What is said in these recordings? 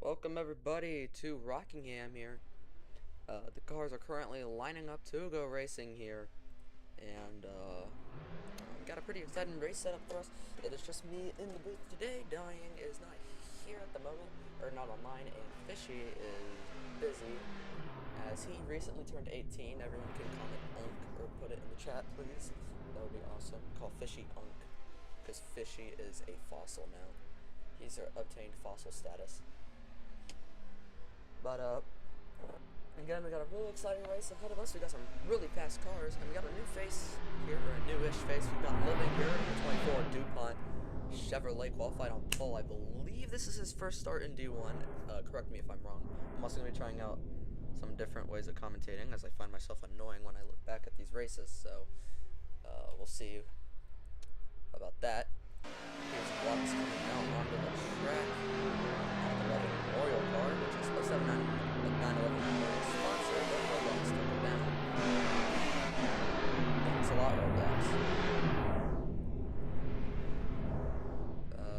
Welcome everybody to Rockingham here. The cars are currently lining up to go racing here, and we got a pretty exciting race set up for us. It is just me in the booth today. Dying is not here at the moment, or not online, and Fishy is busy as he recently turned 18. Everyone can comment UNC or put it in the chat, please. That would be awesome. Call Fishy UNC, because Fishy is a fossil now. He's obtained fossil status. But, again, we got a really exciting race ahead of us. We got some really fast cars, and we got a new face here, or a newish face. We've got Living here in the 24 DuPont Chevrolet, qualified on pole. I believe this is his first start in D1. Correct me if I'm wrong. I'm also going to be trying out some different ways of commentating, as I find myself annoying when I look back at these races, so we'll see about that. Here's Lux coming out onto the track. The 11 Memorial car, which is a 911 Memorial sponsor, but Roblox took it down. Thanks a lot, Roblox.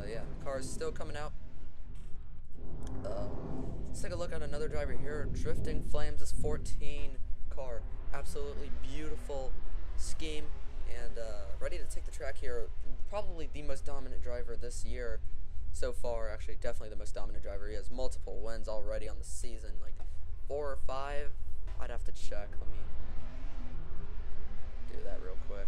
Yeah, the car is still coming out. Let's take a look at another driver here. Drifting Flames, this 14 car. Absolutely beautiful scheme, and ready to take the track here. Probably the most dominant driver this year so far. Actually, definitely the most dominant driver. He has multiple wins already on the season, like 4 or 5. I'd have to check. Let me do that real quick.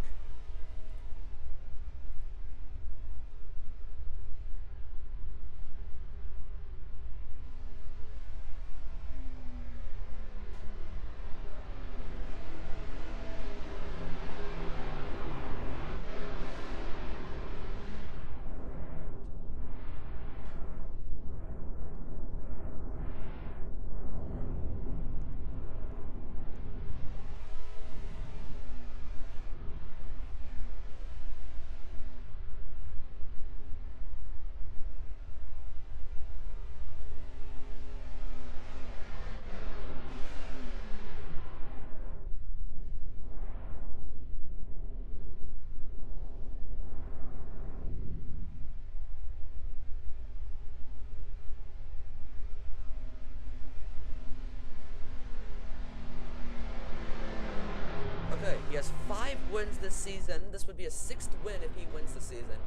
He has 5 wins this season. This would be a 6th win if he wins the season.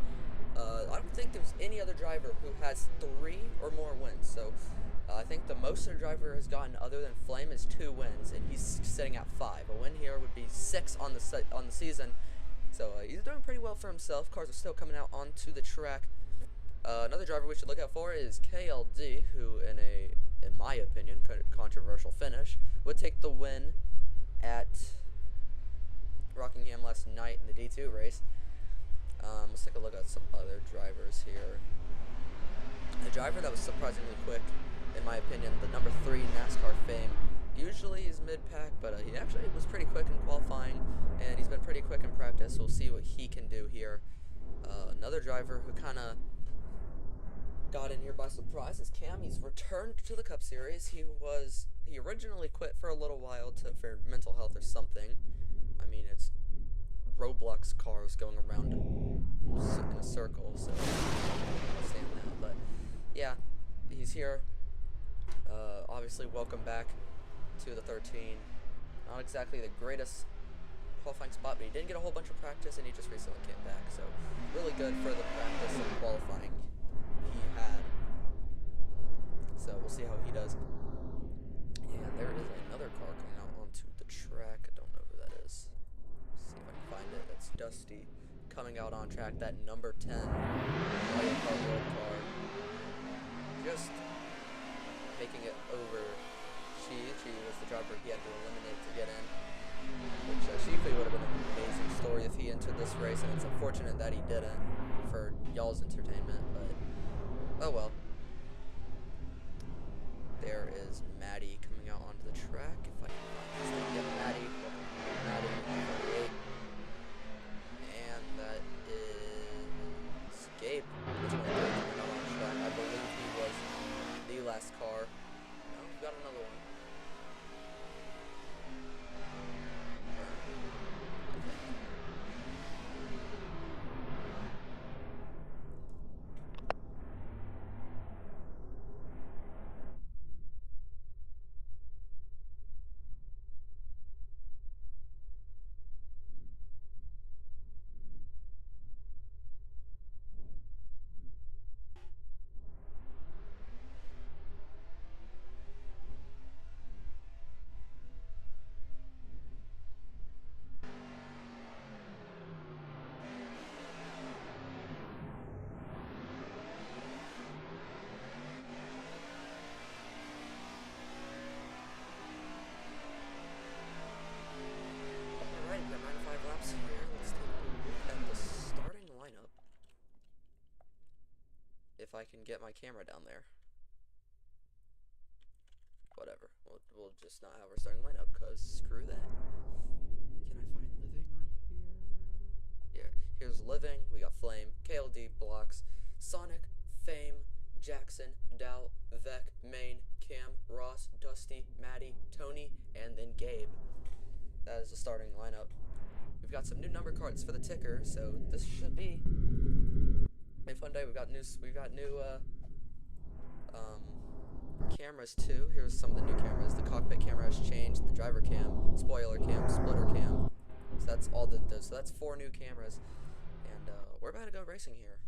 I don't think there's any other driver who has 3 or more wins. So I think the most a driver has gotten other than Flame is 2 wins, and he's sitting at 5. A win here would be 6 on the season. So he's doing pretty well for himself. Cars are still coming out onto the track. Another driver we should look out for is KLD, who in my opinion, controversial finish, would take the win at Rockingham last night in the D2 race. Let's take a look at some other drivers here. The driver that was surprisingly quick, in my opinion, the number 3 NASCAR fame. Usually he's mid-pack, but he actually was pretty quick in qualifying, and he's been pretty quick in practice. We'll see what he can do here. Another driver who kind of got in here by surprise is Cam. He's returned to the Cup Series. He originally quit for a little while for mental health or something. I mean, it's Roblox cars going around in a circle, so I understand that. But yeah, he's here. Obviously, welcome back to the 13. Not exactly the greatest qualifying spot, but he didn't get a whole bunch of practice, and he just recently came back. So really good for the practice and qualifying he had. So we'll see how he does. And there is another car coming out onto the track. I don't know who that is. Let's see if I can find it. That's Dusty coming out on track. That number 10 World car. Just making it over Chi. Chi was the driver he had to eliminate to get in. Which Shifi would have been an amazing story if he entered this race, and it's unfortunate that he didn't for y'all's entertainment, but oh well. There is Maddie coming out onto the track. If I can find this Alright, we got 95 laps here. Let's take a look at the starting lineup. If I can get my camera down there. Whatever. We'll just not have our starting lineup, because screw that. Can I find Living on here? Yeah, here's Living. We got Flame, KLD, Blocks, Sonic, Fame, Jackson, Dow, Vec, Main, Cam, Ross, Dusty, Maddie, Tony, and then Gabe. That is the starting lineup. We've got some new number cards for the ticker, so this should be a fun day. We've got new cameras too. Here's some of the new cameras. The cockpit camera has changed. The driver cam, spoiler cam, splitter cam. So that's all so that's 4 new cameras, and we're about to go racing here.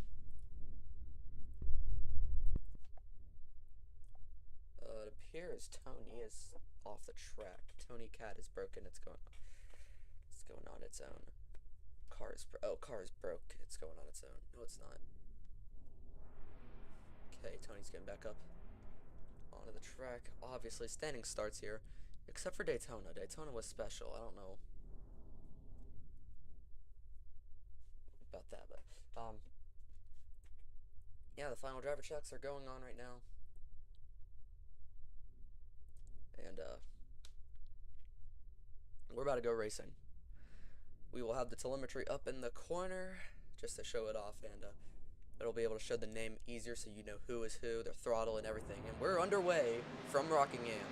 It appears Tony is off the track. Tony Cat is broken. It's going on its own. Car is broke. It's going on its own. No, it's not. Okay, Tony's getting back up onto the track. Obviously, standing starts here, except for Daytona. Daytona was special. I don't know about that, but yeah, the final driver checks are going on right now, and we're about to go racing. We will have the telemetry up in the corner just to show it off, and it'll be able to show the name easier so you know who is who, their throttle, and everything. And we're underway from Rockingham.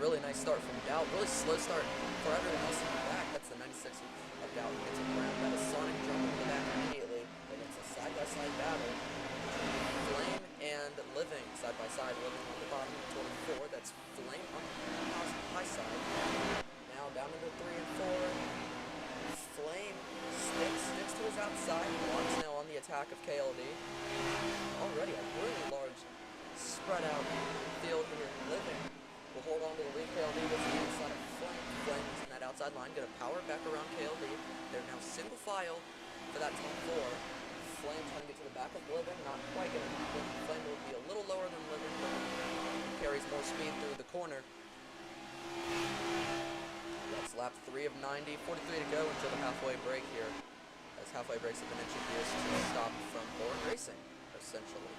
Really nice start from Dow. Really slow start for everyone else in the back. That's the 96 of Dow. Gets a ground. That is Sonic jumping in the back immediately. And it's a side-by-side battle. Flame and Living side-by-side. Living on the bottom of 24. That's Flame on the high side. Now down into 3 and 4. Flame sticks to his outside. Blocks now on the attack of KLD. Already a really large spread out field here. Living will hold on to the lead. KLD with the inside of Flame. Flame is in that outside line. Going to power back around KLD. They're now single file for that top 4. Flame trying to get to the back of Living. Not quite going to happen. Flame will be a little lower than Living, but carries more speed through the corner. That's lap 3 of 90, 43 to go until the halfway break here, as halfway breaks have been introduced to stop from board racing, essentially.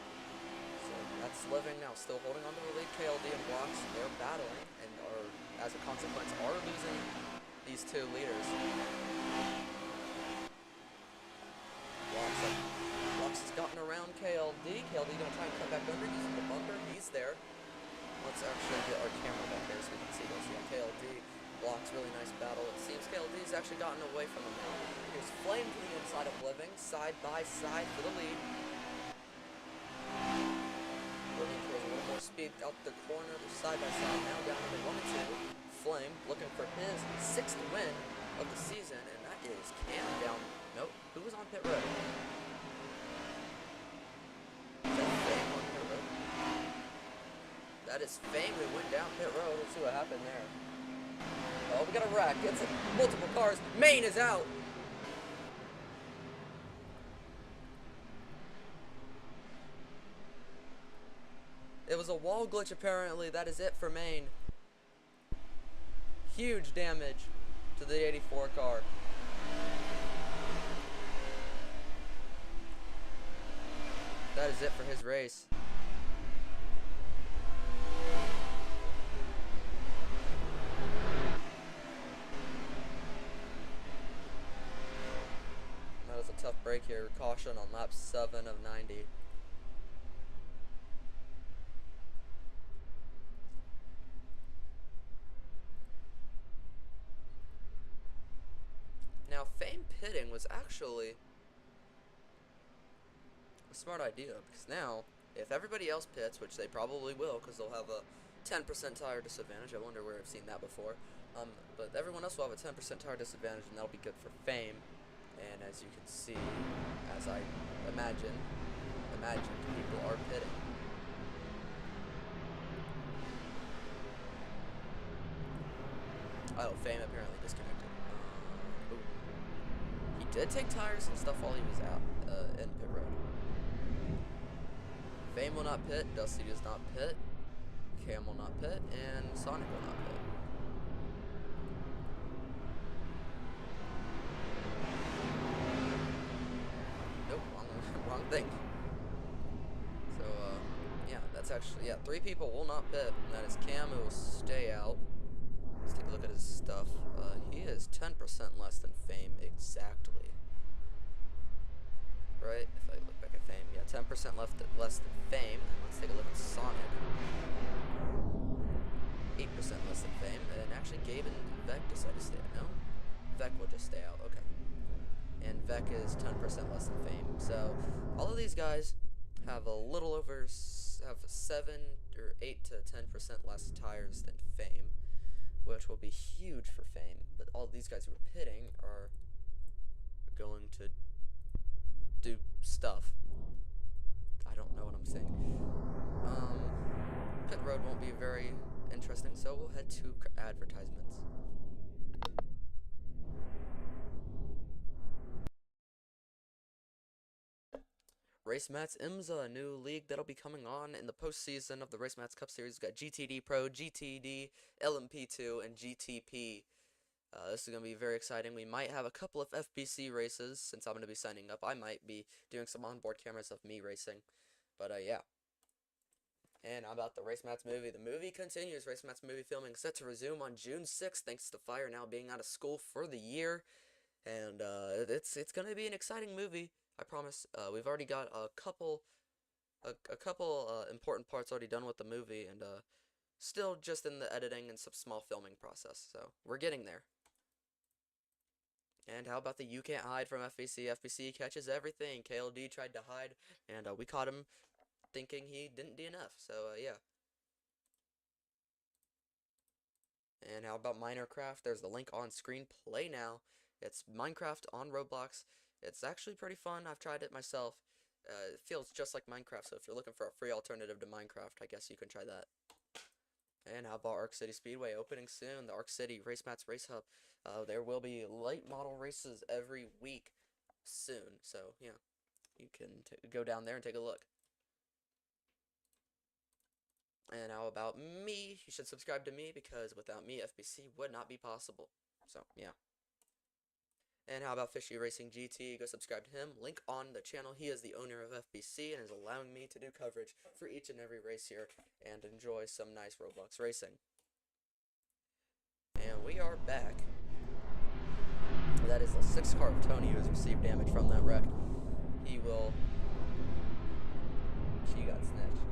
So that's Living now, still holding on to the lead. KLD and Blocks, they're battling, and are, as a consequence, are losing these 2 leaders. Blocks has gotten around KLD. KLD gonna try and cut back under using the bumper. He's there. Let's actually get our camera back there so we can see those. Yeah, KLD. Blocks, really nice battle. It seems KLD's actually gotten away from him now. Here's Flame to the inside of Living, side by side for the lead. Living throws a little more speed out the corner, they're side by side now down to 1 and 2. Flame looking for his 6th win of the season, and that is Cam down. Nope, who was on pit road? Is that Fame on pit road? That is Fame who went down pit road. Let's see what happened there. Oh, we got a wreck. It's multiple cars. Main is out. It was a wall glitch, apparently. That is it for Main. Huge damage to the 84 car. That is it for his race. Tough break here. Caution on lap 7 of 90. Now, Fame pitting was actually a smart idea, because now, if everybody else pits, which they probably will, because they'll have a 10% tire disadvantage. I wonder where I've seen that before. But everyone else will have a 10% tire disadvantage, and that'll be good for Fame. And as you can see, as I imagine people are pitting. Oh, Fame apparently disconnected. He did take tires and stuff while he was out in pit road. Fame will not pit, Dusty does not pit, Cam will not pit, and Sonic will not pit. thing. So, yeah, that's actually, yeah, 3 people will not pit, and that is Cam, who will stay out. Let's take a look at his stuff. He is 10% less than Fame, exactly. Right, if I look back at Fame, yeah, 10% less than Fame. Let's take a look at Sonic. 8% less than Fame, and actually Gabe and Vec decided to stay out. No? Vec will just stay out, okay. And Vec is 10% less than Fame. So, all of these guys have a little over, have 7 or 8 to 10% less tires than Fame, which will be huge for Fame. But all of these guys who are pitting are going to do stuff. I don't know what I'm saying. Pit road won't be very interesting, so we'll head to advertisements. Racemats IMSA, a new league that'll be coming on in the postseason of the Racemats Cup Series. We've got GTD Pro, GTD, LMP2, and GTP. This is going to be very exciting. We might have a couple of FBC races since I'm going to be signing up. I might be doing some onboard cameras of me racing. But, yeah. And how about the Racemats movie? The movie continues. Racemats movie filming set to resume on June 6th, thanks to Fire now being out of school for the year. And it's going to be an exciting movie. I promise. We've already got a couple important parts already done with the movie, and still just in the editing and some small filming process. So we're getting there. And how about the You Can't Hide from FBC? FBC catches everything. KLD tried to hide, and we caught him thinking he didn't DNF. So yeah. And how about Minecraft? There's the link on screen. Play now. It's Minecraft on Roblox. It's actually pretty fun. I've tried it myself. It feels just like Minecraft, so if you're looking for a free alternative to Minecraft, I guess you can try that. And how about Arc City Speedway opening soon? The Arc City Racemats Race Hub. There will be late model races every week soon, so yeah, you can go down there and take a look. And how about me? You should subscribe to me, because without me, FBC would not be possible. So yeah. And how about FishyRacingGT? Go subscribe to him. Link on the channel. He is the owner of FBC and is allowing me to do coverage for each and every race here and enjoy some nice Roblox racing. And we are back. That is the 6th car of Tony, who has received damage from that wreck. She got snatched.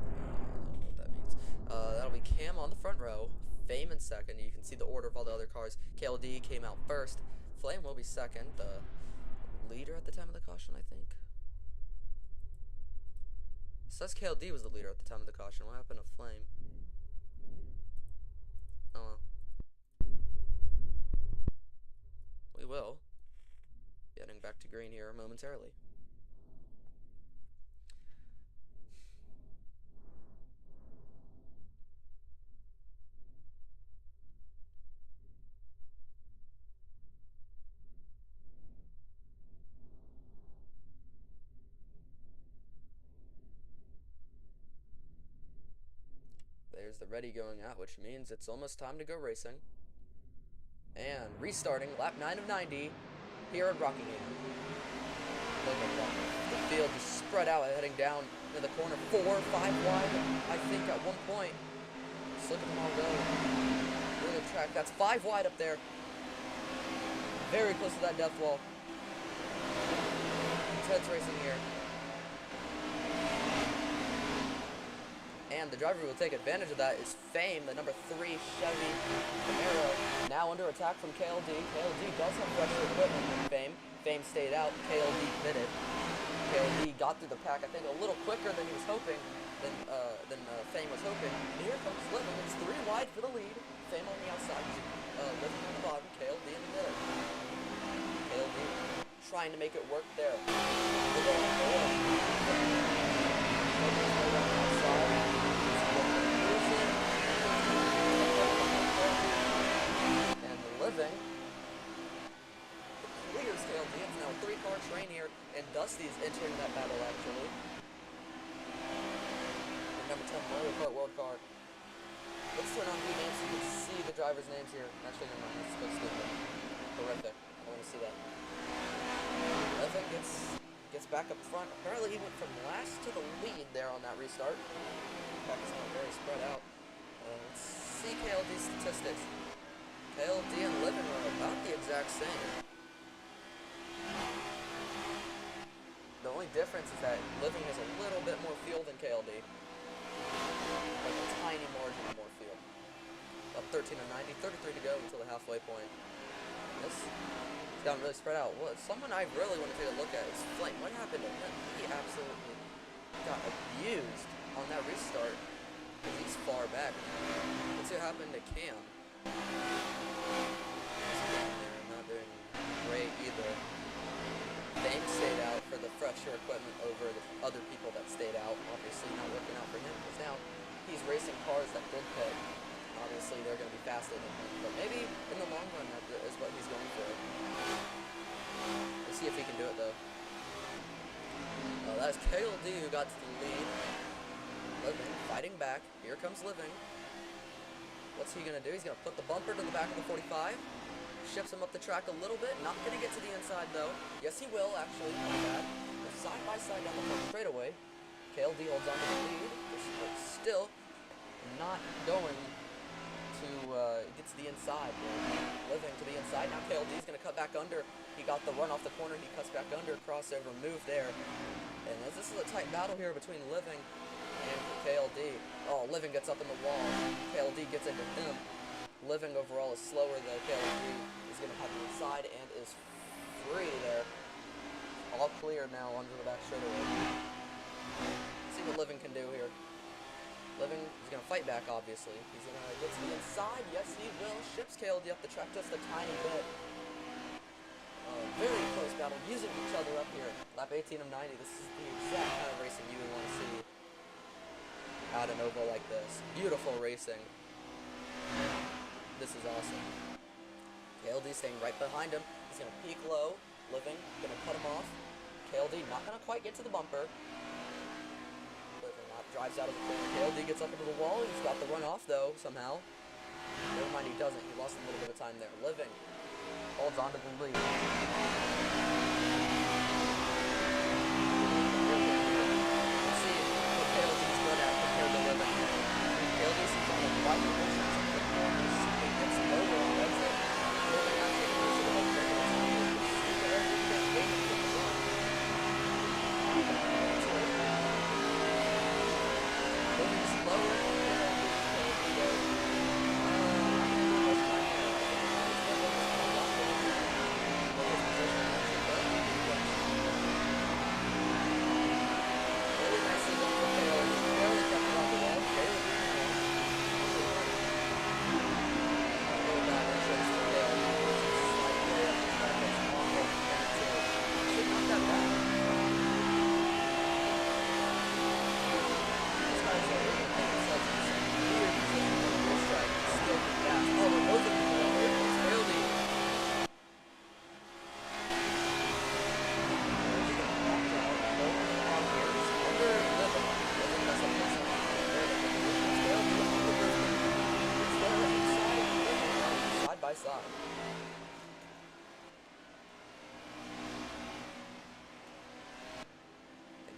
I don't know what that means. That'll be Cam on the front row. Fame in second. You can see the order of all the other cars. KLD came out first. Flame will be second. The leader at the time of the caution, I think. It says KLD was the leader at the time of the caution. What happened to Flame? Oh well. We will. Getting back to green here momentarily. There's the ready going out, which means it's almost time to go racing. And restarting, lap 9 of 90, here at Rockingham. The field is spread out, heading down to the corner. 4, 5 wide, I think, at one point. Just look at them all go. Look at the track. That's 5 wide up there. Very close to that death wall. Intense racing here. And the driver who will take advantage of that is Fame, the number 3 Chevy Camaro. Now under attack from KLD. KLD does have fresher equipment than Fame. Fame stayed out. KLD pitted. KLD got through the pack, I think, a little quicker than he was hoping, than Fame was hoping. And here comes Living. It's 3 wide for the lead. Fame on the outside. Living on the bottom. KLD in the middle. KLD trying to make it work there. Living clears KLD. It's now a 3-car train here, and Dusty's entering that battle actually. And number 10 Mario Kart World Car. Let's turn on view names so you can see the drivers' names here. Actually, never mind. It's supposed to be horrific. I want to see that. Living gets back up front. Apparently he went from last to the lead there on that restart. Pack is not very spread out. Let's see KLD's statistics. KLD and Living are about the exact same. The only difference is that Living has a little bit more fuel than KLD. Like a tiny margin of more fuel. Up 13 to 90, 33 to go until the halfway point. This has gotten really spread out. Well, someone I really want to take a look at is Flame. What happened to him? He absolutely got abused on that restart because he's far back. Let's see what happened to Cam. They're not doing great either. Fame stayed out for the fresher equipment over the other people that stayed out. Obviously not working out for him because now he's racing cars that did pit. Obviously they're going to be faster than him, but maybe in the long run that is what he's going for. Let's see if he can do it though. That's KLD who got to the lead. Living fighting back. Here comes Living. What's he going to do? He's going to put the bumper to the back of the 45. Shifts him up the track a little bit. Not going to get to the inside though. Yes, he will actually. Not bad. They're side by side down the front straightaway. KLD holds on to the lead. But still not going to get to the inside. Living to the inside. Now KLD's going to cut back under. He got the run off the corner. He cuts back under. Crossover move there. And as this is a tight battle here between Living and KLD. Oh, Living gets up in the wall. KLD gets into him. Living overall is slower though. KLD is going to have the inside and is free there. All clear now under the back straightaway. See what Living can do here. Living is going to fight back, obviously. He's going to get to the inside. Yes, he will. Ships KLD up the track just a tiny bit. Very close battle, using each other up here. Lap 18 of 90. This is the exact kind of racing you would want to see at an oval like this. Beautiful racing. This is awesome. KLD staying right behind him. He's going to peak low. Living, going to cut him off. KLD not going to quite get to the bumper. Living drives out of the corner. KLD gets up into the wall. He's got the run off though, somehow. Never mind, he doesn't. He lost a little bit of time there. Living holds on to the lead. Let's see what KLD's good at compared to Living. KLD's on the right position. He gets lower on the exit. Living actually moves it up there. Living's lower.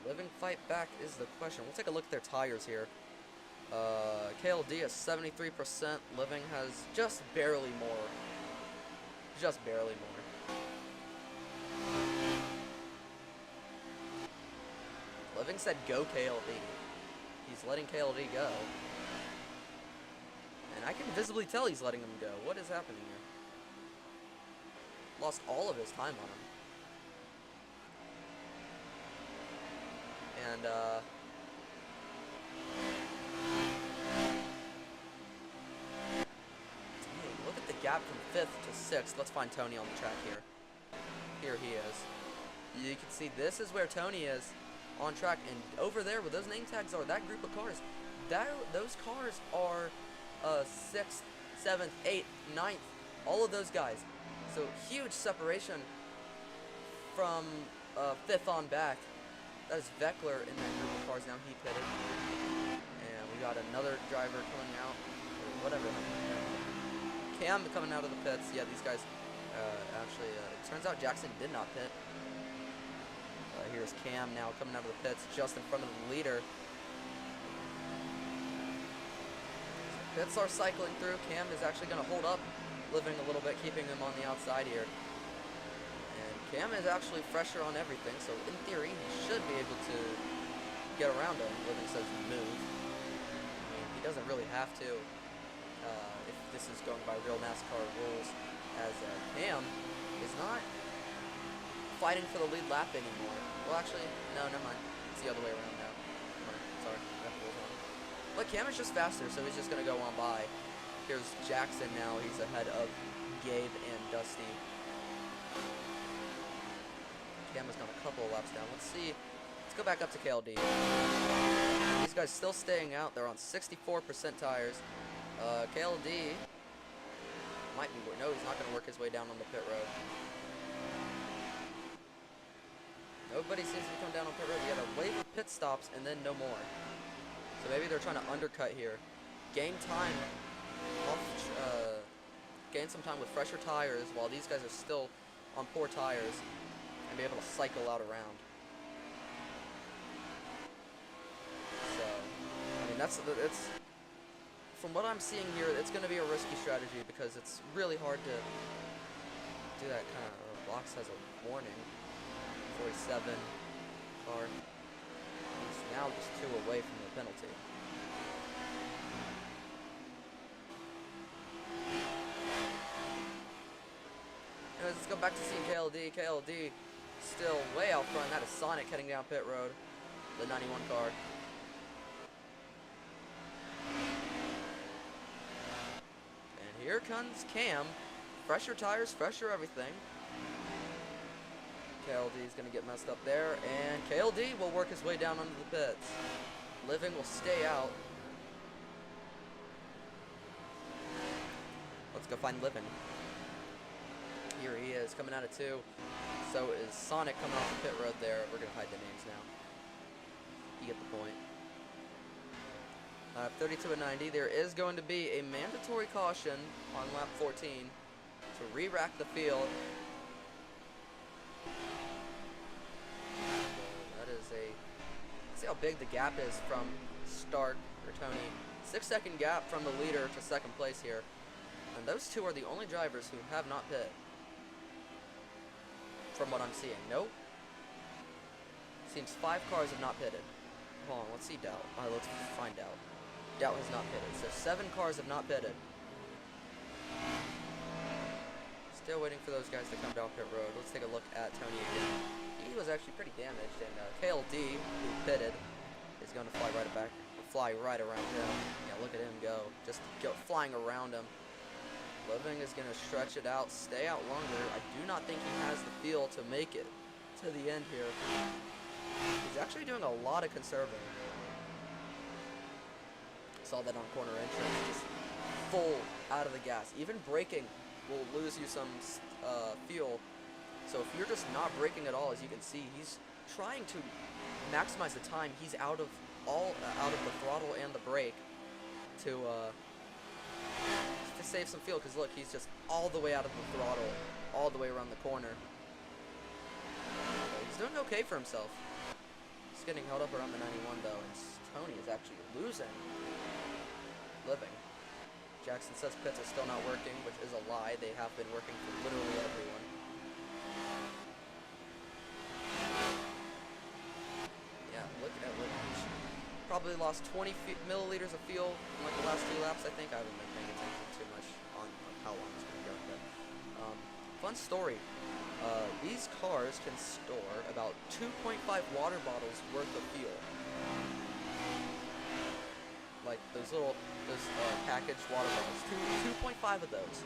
Living fight back is the question. We'll take a look at their tires here. KLD has 73%. Living has just barely more. Just barely more. Living said go KLD. He's letting KLD go. And I can visibly tell he's letting him go. What is happening here? Lost all of his time on him. And, dang, look at the gap from 5th to 6th. Let's find Tony on the track here. Here he is. You can see this is where Tony is on track. And over there, where those name tags are, that group of cars, those cars are 6th, 7th, 8th, 9th. All of those guys. So, huge separation from 5th on back. That is Veckler in that group of cars now. He pitted. And we got another driver coming out. Or whatever. Cam coming out of the pits. Yeah, these guys Actually, it turns out Jackson did not pit. Here's Cam now coming out of the pits just in front of the leader. Pits are cycling through. Cam is actually going to hold up Living a little bit, keeping him on the outside here. And Cam is actually fresher on everything, so in theory, he should be able to get around him. Living says move. I mean, he doesn't really have to if this is going by real NASCAR rules, as Cam is not fighting for the lead lap anymore. Well, actually, no, never mind. It's the other way around now. Sorry, that was wrong. But Cam is just faster, so he's just going to go on by. Here's Jackson now. He's ahead of Gabe and Dusty. Cam has gone a couple of laps down. Let's see. Let's go back up to KLD. These guys still staying out. They're on 64% tires. KLD might be... No, he's not going to work his way down on the pit road. Nobody seems to be coming down on pit road. We had a wave of pit stops and then no more. So maybe they're trying to undercut here. Gain time. Gain some time with fresher tires while these guys are still on poor tires and be able to cycle out around. So, I mean, it's from what I'm seeing here, it's going to be a risky strategy because it's really hard to do that kind of. Box has a warning. 47 car. He's now just 2 away from the penalty. Anyways, let's go back to seeing KLD. KLD still way out front. That is Sonic heading down pit road. The 91 car. And here comes Cam. Fresher tires, fresher everything. KLD is going to get messed up there, and KLD will work his way down under the pits. Living will stay out. Let's go find Living. Here he is, coming out of 2. So is Sonic coming off the pit road there. We're going to hide the names now. You get the point. 32 and 90. There is going to be a mandatory caution on lap 14 to re-rack the field. See how big the gap is from Stark or Tony. 6-second gap from the leader to second place here. And those two are the only drivers who have not pit. From what I'm seeing. Nope. Seems 5 cars have not pitted. Hold on, let's see Doubt. Let's find Doubt. Doubt has not pitted. So 7 cars have not pitted. Still waiting for those guys to come down pit road. Let's take a look at Tony again. He was actually pretty damaged, and KLD, who pitted, is going to fly right around him. Yeah, look at him go. Just go flying around him. Living is going to stretch it out, stay out longer. I do not think he has the feel to make it to the end here. He's actually doing a lot of conserving. Saw that on corner entrance, just full out of the gas. Even braking will lose you some fuel. So if you're just not braking at all, as you can see, he's trying to maximize the time. He's out of the throttle and the brake to save some fuel. Because look, he's just all the way out of the throttle, all the way around the corner. He's doing okay for himself. He's getting held up around the 91 though, and Tony is actually losing. Living. Jackson says pits are still not working, which is a lie. They have been working for literally everyone. Yeah, look at Living. Probably lost 20 milliliters of fuel in like the last 2 laps, I think. I haven't been paying attention too much on how long it's going to go. But, fun story. These cars can store about 2.5 water bottles worth of fuel. Like those packaged water bottles. 2.5 of those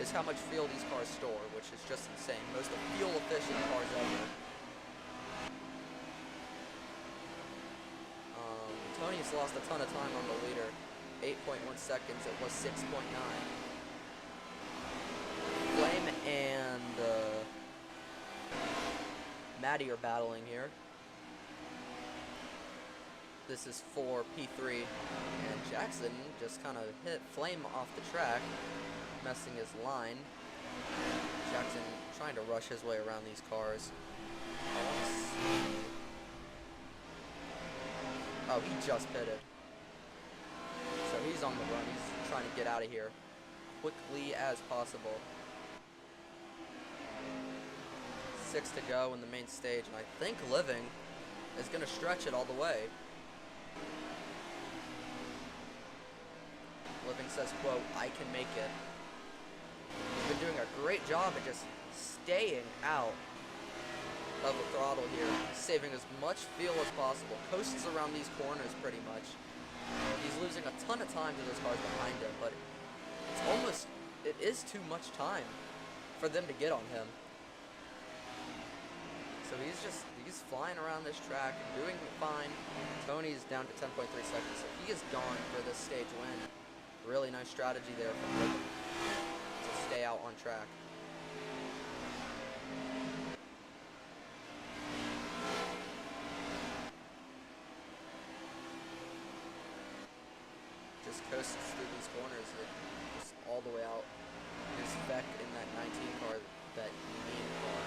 is how much fuel these cars store, which is just insane. Most fuel efficient cars ever. Tony's lost a ton of time on the leader. 8.1 seconds. It was 6.9. Flame and Maddie are battling here. This is for P3, and Jackson just kind of hit Flame off the track, messing his line. Jackson trying to rush his way around these cars. Oh, he just pitted. So he's on the run. He's trying to get out of here quickly as possible. 6 to go in the main stage, and I think Living is going to stretch it all the way. Living says, quote, "I can make it." He's been doing a great job at just staying out of the throttle here, saving as much fuel as possible. Coasts around these corners pretty much. He's losing a ton of time to those cars behind him, but it is too much time for them to get on him. So he's flying around this track and doing fine. Tony's down to 10.3 seconds, so he is gone for this stage win. Really nice strategy there from Living to stay out on track. Just coasts through these corners, just all the way out. There's Beck in that 19 car, that mean car.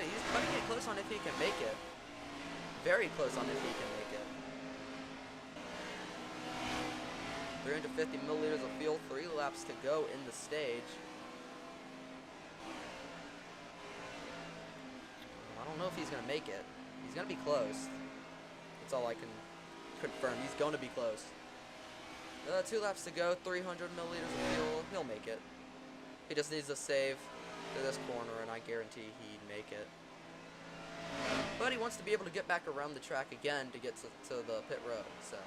He's cutting it close on if he can make it. Very close on if he can make it. 350 milliliters of fuel, 3 laps to go in the stage. I don't know if he's going to make it. He's going to be close. That's all I can confirm. He's going to be close. 2 laps to go, 300 milliliters of fuel. He'll make it. He just needs to save to this corner, and I guarantee he'd make it. But he wants to be able to get back around the track again to get to the pit road, so.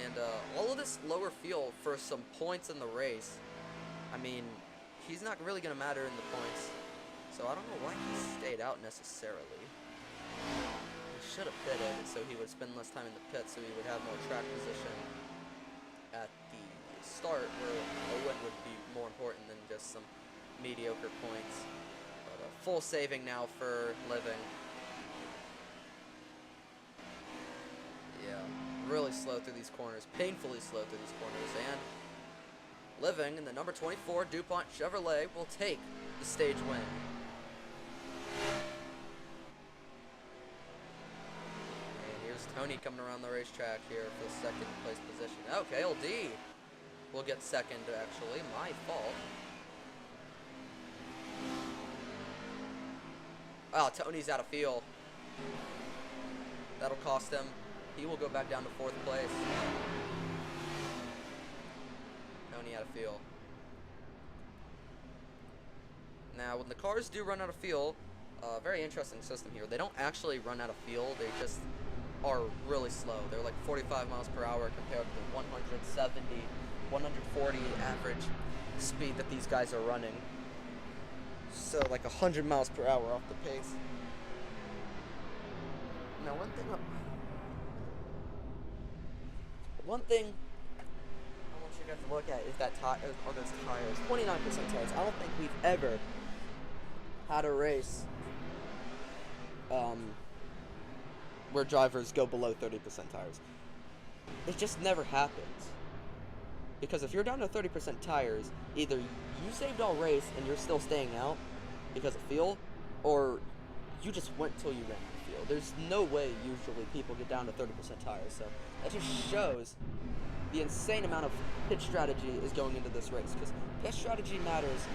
And all of this lower fuel for some points in the race, I mean, he's not really going to matter in the points. So I don't know why he stayed out necessarily. He should have pitted, so he would spend less time in the pit, so he would have more track position at the start, where a win would be more important than just some mediocre points. But full saving now for Living. Yeah, really slow through these corners, painfully slow through these corners, and Living in the number 24 DuPont Chevrolet will take the stage win. And here's Tony coming around the racetrack here for the second place position. Okay, LD will get second, actually. My fault. Oh, Tony's out of fuel. That'll cost him. He will go back down to 4th place. Tony out of fuel. Now, when the cars do run out of fuel, very interesting system here. They don't actually run out of fuel. They just are really slow. They're like 45 miles per hour compared to the 170, 140 average speed that these guys are running. So like 100 miles per hour off the pace. Now one thing I want you guys to look at is that are those tires. 29% tires. I don't think we've ever had a race where drivers go below 30% tires. It just never happens. Because if you're down to 30% tires, either you saved all race and you're still staying out because of fuel, or you just went till you ran out of fuel. There's no way usually people get down to 30% tires. So that just shows the insane amount of pit strategy is going into this race, because pit strategy matters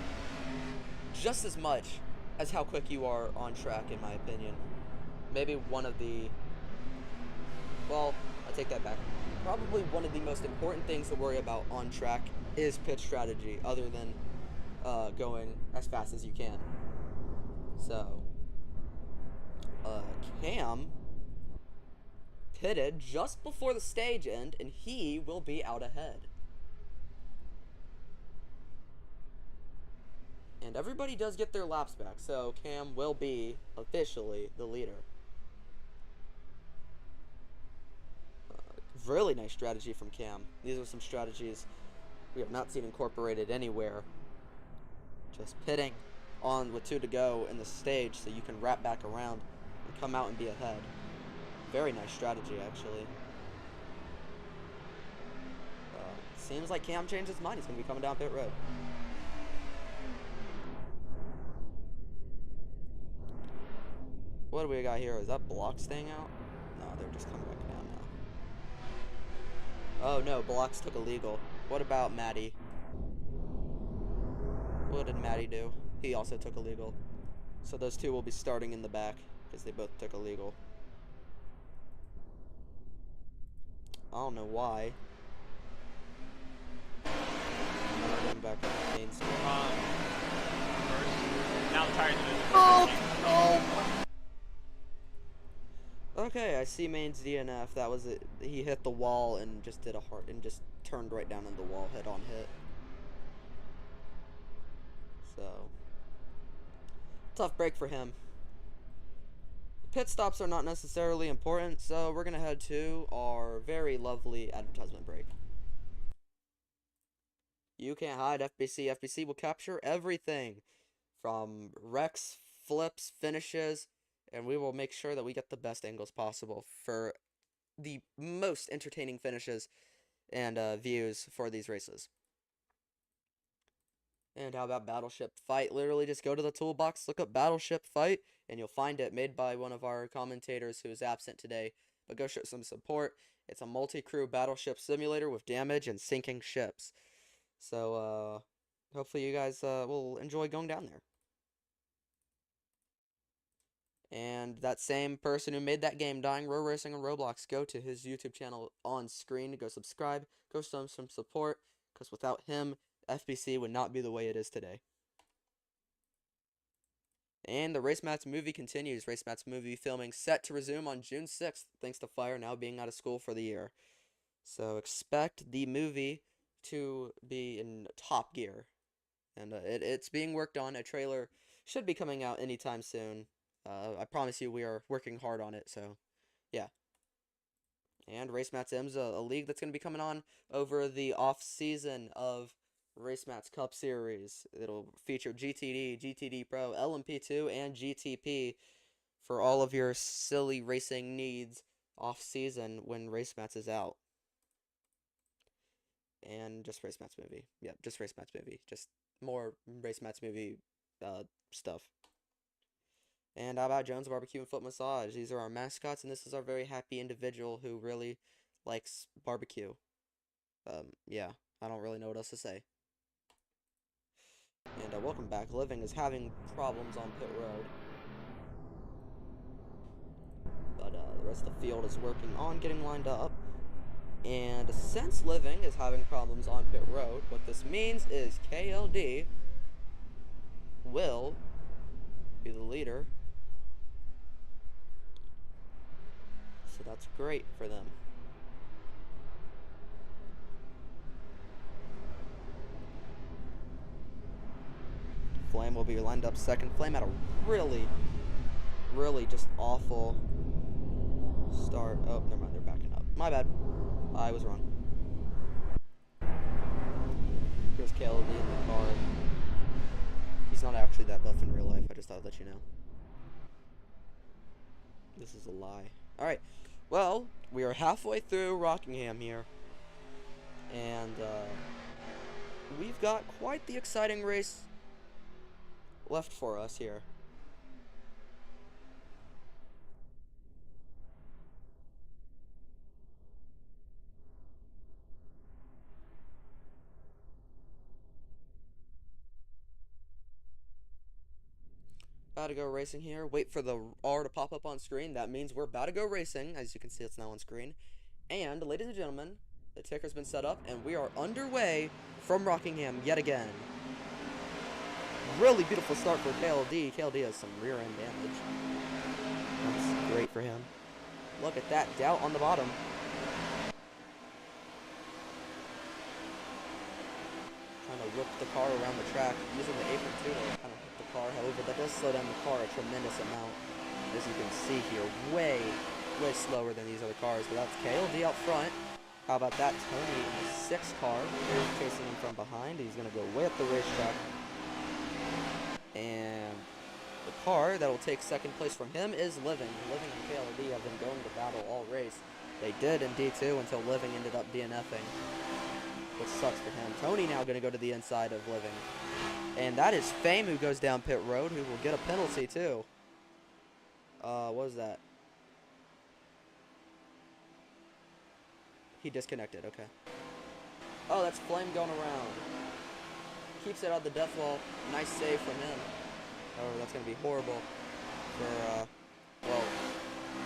just as much as how quick you are on track, in my opinion. Maybe one of the, well, I take that back. Probably one of the most important things to worry about on track is pit strategy, other than going as fast as you can. So, Cam pitted just before the stage end, and he will be out ahead. And everybody does get their laps back, so Cam will be officially the leader. Really nice strategy from Cam. These are some strategies we have not seen incorporated anywhere. Just pitting on with 2 to go in the stage so you can wrap back around and come out and be ahead. Very nice strategy, actually. Seems like Cam changed his mind. He's going to be coming down pit road. What do we got here? Is that block staying out? No, they're just coming back down now. Oh no, blocks took a legal. What about Maddie? What did Maddie do? He also took a legal. So those two will be starting in the back because they both took a legal. I don't know why. I'm back on the main street. Now the tires are Oh! Okay, I see Main's DNF. That was it. He hit the wall and just did a hard and just turned right down into the wall, head on hit. So tough break for him. Pit stops are not necessarily important, so we're gonna head to our very lovely advertisement break. You can't hide FBC. FBC will capture everything from wrecks, flips, finishes, and we will make sure that we get the best angles possible for the most entertaining finishes and views for these races. And how about Battleship Fight? Literally just go to the toolbox, look up Battleship Fight, and you'll find it, made by one of our commentators who is absent today. But go show some support. It's a multi-crew battleship simulator with damage and sinking ships. So, hopefully you guys will enjoy going down there. And that same person who made that game, Dying Row Racing on Roblox, go to his YouTube channel on screen, go subscribe, go show him some support, because without him, FBC would not be the way it is today. And the Racemats movie continues. Racemats movie filming set to resume on June 6th, thanks to Fire now being out of school for the year. So expect the movie to be in top gear. And it's being worked on. A trailer should be coming out anytime soon. I promise you we are working hard on it, so yeah. And Racemats M's a league that's going to be coming on over the off-season of Racemats Cup Series. It'll feature GTD, GTD Pro, LMP2, and GTP for all of your silly racing needs off-season when Racemats is out. And just Racemats movie. Yep, just Racemats movie. Just more Racemats movie stuff. And how about Jones Barbecue and Foot Massage? These are our mascots, and this is our very happy individual who really likes barbecue. Yeah, I don't really know what else to say. And welcome back. Living is having problems on pit road. But the rest of the field is working on getting lined up. And since Living is having problems on pit road, what this means is KLD will be the leader. So that's great for them. Flame will be lined up second. Flame had a really just awful start. Oh, never mind, they're backing up. My bad. I was wrong. Here's KLD in the car. He's not actually that buff in real life. I just thought I'd let you know. This is a lie. Alright. Well, we are halfway through Rockingham here. And we've got quite the exciting race left for us here. About to go racing here. Wait for the R to pop up on screen. That means we're about to go racing. As you can see, it's now on screen. And, ladies and gentlemen, the ticker's been set up, and we are underway from Rockingham yet again. Really beautiful start for KLD. KLD has some rear end damage. That's great for him. Look at that doubt on the bottom. Trying to whip the car around the track using the apron too to kind of hit the car. However, that does slow down the car a tremendous amount. As you can see here, way slower than these other cars. But that's KLD out front. How about that? Tony in the 6th car chasing him from behind. He's going to go way up the racetrack. And the car that will take second place from him is Living. Living and KLD have been going to battle all race. They did in D2 until Living ended up DNFing. which sucks for him. Tony now going to go to the inside of Living. And that is Fame who goes down pit road, who will get a penalty too. What was that? He disconnected, okay. Oh, that's Flame going around. Keeps it out of the death wall. Nice save from him. Oh, that's going to be horrible for, well,